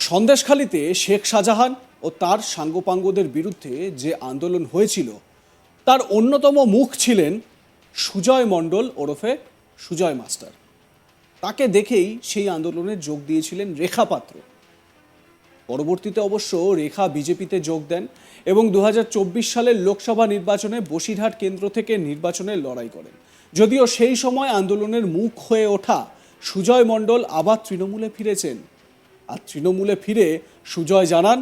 সন্দেশখালীতে শেখ শাহজাহান ও তার সাঙ্গপাঙ্গদের বিরুদ্ধে যে আন্দোলন হয়েছিল তার অন্যতম মুখ ছিলেন সুজয় মণ্ডল ওরফে সুজয় মাস্টার। তাকে দেখেই সেই আন্দোলনে যোগ দিয়েছিলেন রেখা পাত্র। পরবর্তীতে অবশ্য রেখা বিজেপিতে যোগ দেন এবং 2024 সালের লোকসভা নির্বাচনে বসিরহাট কেন্দ্র থেকে নির্বাচনে লড়াই করেন। যদিও সেই সময় আন্দোলনের মুখ হয়ে ওঠা সুজয় মণ্ডল আবার তৃণমূলে ফিরেছেন। আর তৃণমূলে ফিরে সুজয় জানান,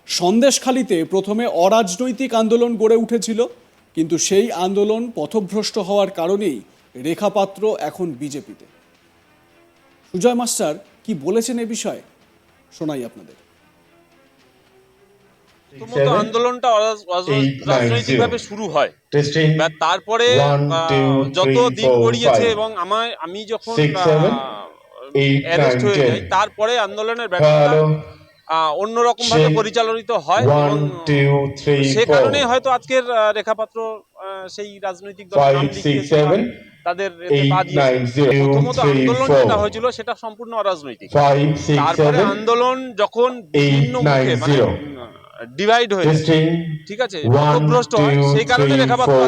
সন্দেশখালীতে প্রথমে অরাজনৈতিক আন্দোলন গড়ে উঠেছিল, কিন্তু সেই আন্দোলন পথভ্রষ্ট হওয়ার কারণেই রেখা পাত্র এখন বিজেপিতে। সুজয় মাস্টার কি বলেছেন এ বিষয়ে শোনাই আপনাদের। আন্দোলনটা রাজনৈতিকভাবে শুরু হয়, তারপরে যত দিন গড়িয়েছে এবং আমি যখন অ্যারেস্ট হয়ে যাই, তারপরে আন্দোলনের ব্যাপারটা অন্যরকম ভাবে পরিচালিত হয় এবং সে কারণে হয়তো আজকের রেখাপাত্র সেই রাজনৈতিক দল নাম লিখিয়েছে, তাদের প্রথমত আন্দোলন যেটা হয়েছিল সেটা সম্পূর্ণ অরাজনৈতিক। তারপরে আন্দোলন যখন বিভিন্ন মুখে মানে ডিভাইড হয়েছে, ঠিক আছে, পথভ্রষ্ট হয়, সেই কারণে রেখাপাত্র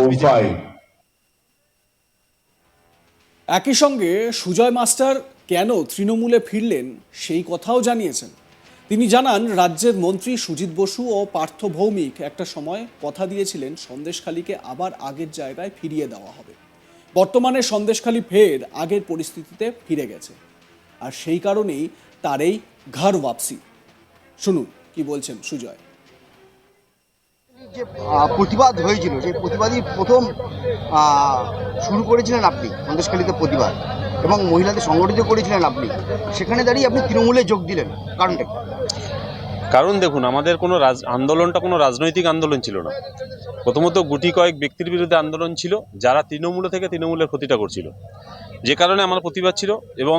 একই সঙ্গে সুজয় মাস্টার কেন তৃণমূলে ফিরলেন সেই কথাও জানিয়েছেন। তিনি জানান, রাজ্যের মন্ত্রী সুজিত বসু ও পার্থ ভৌমিক একটা সময় কথা দিয়েছিলেন সন্দেশখালীকে আবার আগের জায়গায় ফিরিয়ে দেওয়া হবে। বর্তমানে সন্দেশখালী ফের আগের পরিস্থিতিতে ফিরে গেছে, আর সেই কারণেই তার এই ঘর ওয়াপসি। শুনুন কি বলছেন সুজয়। যে প্রতিবাদ হয়েছিল সেই প্রতিবাদই প্রথম শুরু করেছিলেন আপনি, সন্দেশখালীতে প্রতিবাদ, এবং মহিলাদের সংগঠিত করেছিলেন আপনি। সেখানে দাঁড়িয়ে আপনি তৃণমূলে যোগ দিলেন, কারণটা? কারণ দেখুন, আমাদের কোনো আন্দোলনটা কোনো রাজনৈতিক আন্দোলন ছিল না। প্রথমত গুটি কয়েক ব্যক্তির বিরুদ্ধে আন্দোলন ছিল যারা তৃণমূল থেকে তৃণমূলের ক্ষতিটা করছিল, যে কারণে আমার প্রতিবাদ ছিল। এবং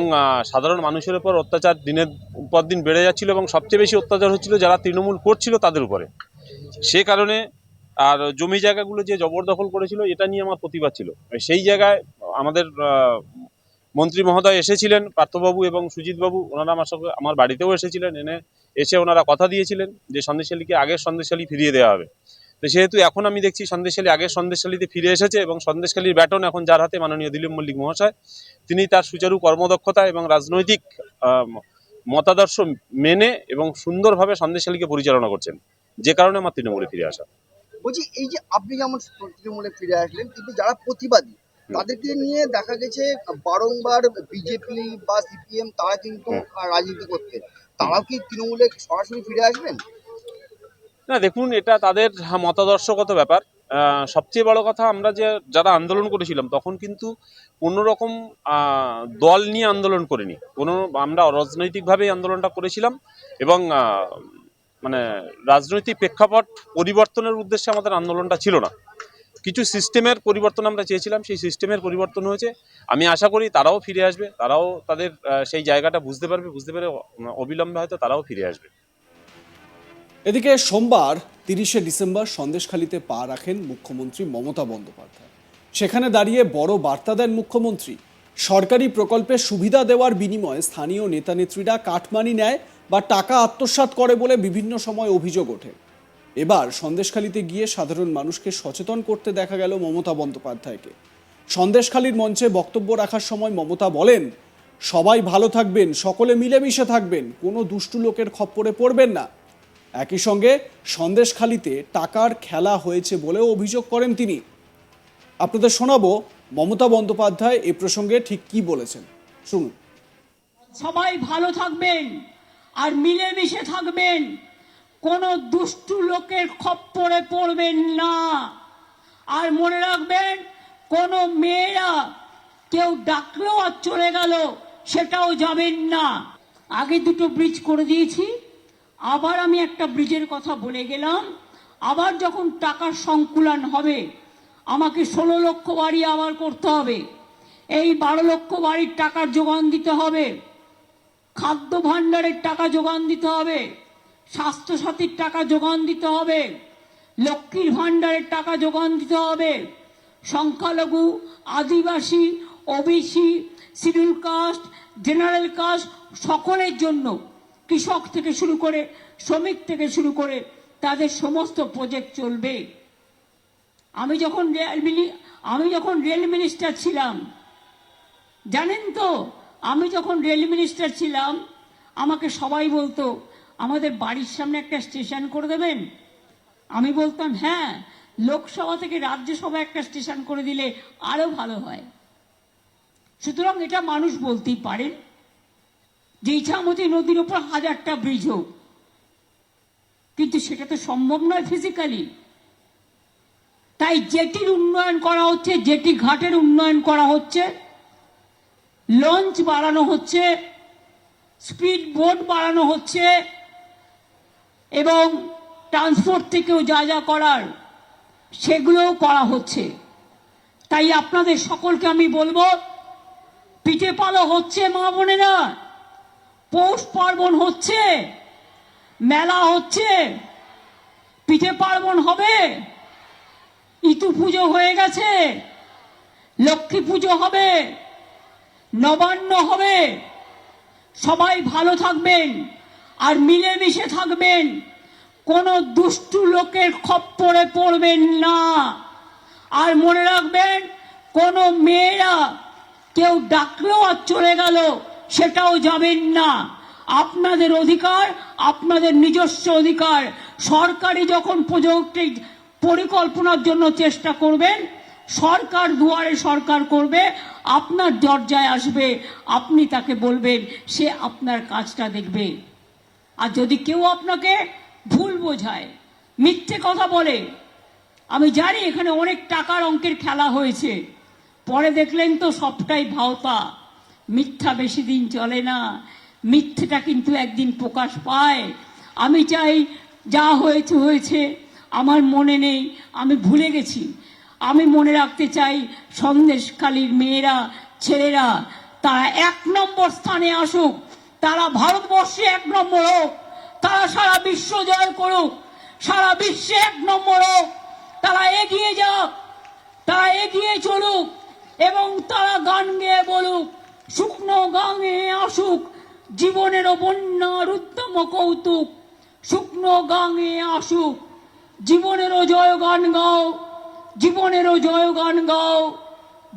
সাধারণ মানুষের উপর অত্যাচার দিনের পর দিন বেড়ে যাচ্ছিল এবং সবচেয়ে বেশি অত্যাচার হচ্ছিল যারা তৃণমূল করছিল তাদের উপরে। সে কারণে আর জমি জায়গাগুলো যে জবরদখল করেছিল এটা নিয়ে আমার প্রতিবাদ ছিল। সেই জায়গায় আমাদের মন্ত্রী মহোদয় এসেছিলেন, পার্থবাবু এবং সুজিতবাবু, ওনারা আমার সঙ্গে আমার বাড়িতেও এসেছিলেন। এসে ওনারা কথা দিয়েছিলেন যে সন্দেশখালীকে আগের সন্দেশখালী ফিরিয়ে দেওয়া হবে। তো সেহেতু এখন আমি দেখছি সন্দেশখালী আগের সন্দেশখালীতে ফিরে এসেছে এবং সন্দেশখালীর ব্যাটন এখন যার হাতে, মাননীয় দিলীপ মল্লিক মহাশয়, তিনি তার সুচারু কর্মদক্ষতা এবং রাজনৈতিক মতাদর্শ মেনে এবং সুন্দরভাবে সন্দেশখালীকে পরিচালনা করছেন, যে কারণে আমার তৃণমূলে ফিরে আসা। বলছি, এই যে আপনি যেমন তৃণমূলে ফিরে আসলেন, কিন্তু যারা প্রতিবাদী তাদেরকে নিয়ে দেখা গেছে বারংবার বিজেপি বা সিপিএম তারা কিন্তু রাজনীতি করতে, তারাও কি তৃণমূলে সরাসরি ফিরে আসবেন? না দেখুন, এটা তাদের মতাদর্শগত ব্যাপার। সবচেয়ে বড় কথা, আমরা যারা আন্দোলন করেছিলাম তখন কিন্তু কোনো রকম দল নিয়ে আন্দোলন করিনি, আমরা রাজনৈতিকভাবেই আন্দোলনটা করেছিলাম এবং মানে রাজনৈতিক প্রেক্ষাপট পরিবর্তনের উদ্দেশ্যে আমাদের আন্দোলনটা ছিল না। কিছু সিস্টেমের পরিবর্তন আমরা চেয়েছিলাম, সেই সিস্টেমের পরিবর্তন হয়েছে। আমি আশা করি তারাও ফিরে আসবে, তারাও তাদের সেই জায়গাটা বুঝতে পেরে অবিলম্বে হয়তো তারাও ফিরে আসবে। এদিকে সোমবার 30শে ডিসেম্বর সন্দেশখালীতে পা রাখেন মুখ্যমন্ত্রী মমতা বন্দ্যোপাধ্যায়। সেখানে দাঁড়িয়ে বড় বার্তা দেন মুখ্যমন্ত্রী। সরকারি প্রকল্পে সুবিধা দেওয়ার বিনিময়ে স্থানীয় নেতানেত্রীরা কাটমানি নেয় বা টাকা আত্মসাৎ করে বলে বিভিন্ন সময় অভিযোগ ওঠে। এবার সন্দেশখালীতে গিয়ে সাধারণ মানুষকে সচেতন করতে দেখা গেল মমতা বন্দ্যোপাধ্যায়কে। সন্দেশখালীর মঞ্চে বক্তব্য রাখার সময় মমতা বলেন, সবাই ভালো থাকবেন, সকলে মিলেমিশে থাকবেন, কোনো দুষ্টু লোকের খপ্পরে পড়বেন না। একই সঙ্গে সন্দেশখালীতে টাকার খেলা হয়েছে বলেও অভিযোগ করেন তিনি। আপনাদের শোনাবো মমতা বন্দ্যোপাধ্যায় এ প্রসঙ্গে ঠিক কি বলেছেন, শুনুন। সবাই ভালো থাকবেন আর মিলেমিশে থাকবেন, কোনো দুষ্টু লোকের খপ্পরে পড়বেন না। আর মনে রাখবেন, কোনো মেয়েরা কেউ ডাকলেও আর চলে গেল সেটাও যাবেন না। আগে দুটো ব্রিজ করে দিয়েছি, আবার আমি একটা ব্রিজের কথা বলে গেলাম। আবার যখন টাকার সংকুলন হবে, আমাকে 16 লক্ষ বাড়ি আবার করতে হবে। এই 12 লক্ষ বাড়ির টাকার যোগান দিতে হবে, খাদ্য ভাণ্ডারের টাকা যোগান দিতে হবে, স্বাস্থ্যসাথীর টাকা যোগান দিতে হবে, লক্ষ্মীর ভাণ্ডারের টাকা যোগান দিতে হবে, সংখ্যালঘু, আদিবাসী, OBC, schedule caste, general caste সকলের জন্য কৃষক থেকে শুরু করে শ্রমিক থেকে শুরু করে তাদের সমস্ত প্রজেক্ট চলবে। আমি যখন রেল মিনিস্টার ছিলাম, জানেন তো, আমি যখন রেল মিনিস্টার ছিলাম আমাকে সবাই বলতো আমাদের বাড়ির সামনে একটা স্টেশন করে দেবেন। আমি বলতাম হ্যাঁ, লোকসভা থেকে রাজ্যসভা একটা স্টেশন করে দিলে আরো ভালো হয়। সুতরাং এটা মানুষ বলতেই পারেন যে ইছামতি নদীর উপর 1000টা ব্রিজ হোক, কিন্তু সেটা তো সম্ভব নয় ফিজিক্যালি। তাই জেটির উন্নয়ন করা হচ্ছে, জেটি ঘাটের উন্নয়ন করা হচ্ছে, লঞ্চ বাড়ানো হচ্ছে, স্পিড বোট বাড়ানো হচ্ছে, এবং ট্রান্সপোর্ট থেকেও যা যা করার সেগুলোও করা হচ্ছে। তাই আপনাদের সকলকে আমি বলবো, পিঠে পালো হচ্ছে মা বোনেরা, পৌষ পার্বণ হচ্ছে, মেলা হচ্ছে, পিঠে পার্বণ হবে, ইতু পুজো হয়ে গেছে, লক্ষ্মী পুজো হবে, নবান্ন হবে। সবাই ভালো থাকবেন আর মিলেমিশে থাকবেন, কোনো দুষ্টু লোকের খপ্পরে পড়বেন না। আর মনে রাখবেন, কোনো মেয়েরা কেউ ডাকলেও আর চলে গেল সেটাও যাবেন না। আপনাদের অধিকার, আপনাদের নিজস্ব অধিকার। সরকারি যখন পরিকল্পনার জন্য চেষ্টা করবেন, সরকার দুয়ারে সরকার করবে, আপনার দরজায় আসবে, আপনি তাকে বলবেন, সে আপনার কাজটা দেখবে। আর যদি কেউ আপনাকে ভুল বোঝায়, মিথ্যে কথা বলে, আমি জানি এখানে অনেক টাকার অঙ্কের খেলা হয়েছে, পরে দেখলেন তো সবটাই ভাওতা। মিথ্যা বেশি দিন চলে না, মিথ্যেটা কিন্তু একদিন প্রকাশ পায়। আমি চাই যা হয়েছে হয়েছে, আমার মনে নেই, আমি ভুলে গেছি। আমি মনে রাখতে চাই সন্দেশখালীর মেয়েরা, ছেলেরা তারা 1 নম্বর স্থানে আসুক, তারা ভারতবর্ষে 1 নম্বর হোক, তারা সারা বিশ্ব জয় করুক, সারা বিশ্বে 1 নম্বর হোক, তারা এগিয়ে যাক, তারা এগিয়ে চলুক, এবং তারা গান গেয়ে বলুক, শুকনো গাঙে আসুক জীবনেরও বন্যার উদ্যম কৌতুক, শুকনো গাঙে আসুক জীবনেরও জয়গান গাও, জীবনেরও জয়গান গাও,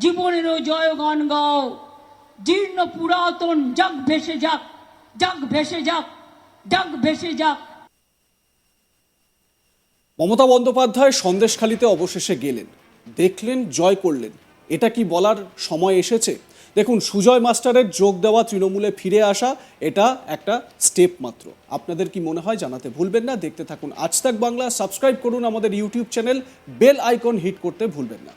জীবনেরও জয়গান গাও। জীর্ণ পুরাতন যাক ভেসে যাক, যাক ভেসে যাক, যাক ভেসে যাক। মমতা বন্দ্যোপাধ্যায় সন্দেশখালীতে অবশেষে গেলেন, দেখলেন, জয় করলেন। এটা কি বলার সময় এসেছে? দেখুন, সুজয় মাস্টারের যোগ দেওয়া তৃণমূলে ফিরে আসা, এটা একটা স্টেপ মাত্র। আপনাদের কি মনে হয় জানাতে ভুলবেন না। দেখতে থাকুন আজ তাক বাংলা, সাবস্ক্রাইব করুন আমাদের YouTube channel, bell icon hit করতে ভুলবেন না।